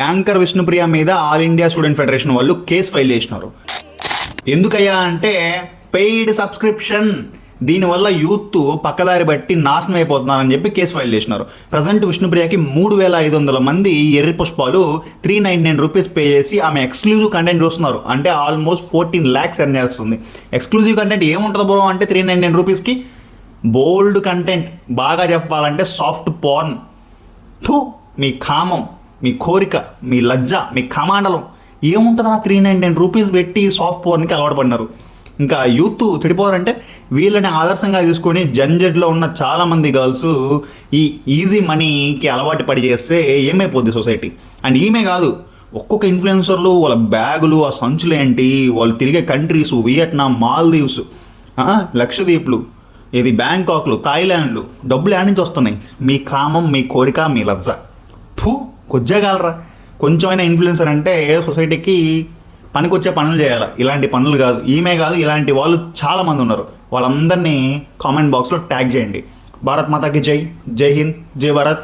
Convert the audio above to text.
Anchor Vishnupriya మీద all India student federation వాళ్ళు case file చేసినారు. ఎందుకయ్యా అంటే పెయిడ్ సబ్స్క్రిప్షన్, దీనివల్ల యూత్ పక్కదారి బట్టి నాశనం అయిపోతున్నారని చెప్పి కేసు ఫైల్ చేసినారు. ప్రజెంట్ విష్ణుప్రియకి 3,500 మంది ఎర్రి పుష్పాలు 399 రూపీస్ పే చేసి ఆమె ఎక్స్క్లూజివ్ కంటెంట్ చూస్తున్నారు. అంటే ఆల్మోస్ట్ 14 lakhs ఎర్న్ చేస్తుంది. ఎక్స్క్లూజివ్ కంటెంట్ ఏముంటుందో బ్రో అంటే 399 రూపీస్కి బోల్డ్ కంటెంట్, బాగా చెప్పాలంటే సాఫ్ట్ పార్న్. మీ కామం, మీ కోరిక, మీ లజ్జ, మీ కమాండలం ఏముంటుందా 399 రూపీస్ పెట్టి సాఫ్ట్ పోర్న్కి అలవాటు పడినారు. ఇంకా యూత్ చెడిపోవాలంటే వీళ్ళని ఆదర్శంగా తీసుకొని జంజెడ్లో ఉన్న చాలామంది గర్ల్స్ ఈ ఈజీ మనీకి అలవాటు పడి చేస్తే ఏమైపోద్ది సొసైటీ. అండ్ ఈమె కాదు, ఒక్కొక్క ఇన్ఫ్లుయెన్సర్లు వాళ్ళ బ్యాగులు, ఆ సంచులు ఏంటి, వాళ్ళు తిరిగే కంట్రీస్, వియట్నాం, మాల్దీవ్స్, లక్షద్వీప్లు, ఇది బ్యాంకాక్లు, థాయిలాండ్లు, డబ్బులు ఏడ నుంచి వస్తున్నాయి? మీ కామం, మీ కోరిక, మీ లజ్జ. కొజ్జగలరా. కొంచెమైనా ఇన్ఫ్లుయెన్సర్ అంటే సొసైటీకి పనికొచ్చే పనులు చేయాలి, ఇలాంటి పనులు కాదు. ఈమె కాదు, ఇలాంటి వాళ్ళు చాలామంది ఉన్నారు. వాళ్ళందరినీ కామెంట్ బాక్స్లో ట్యాగ్ చేయండి. భారత్ మాతాకి జై, జై హింద్, జై భారత్.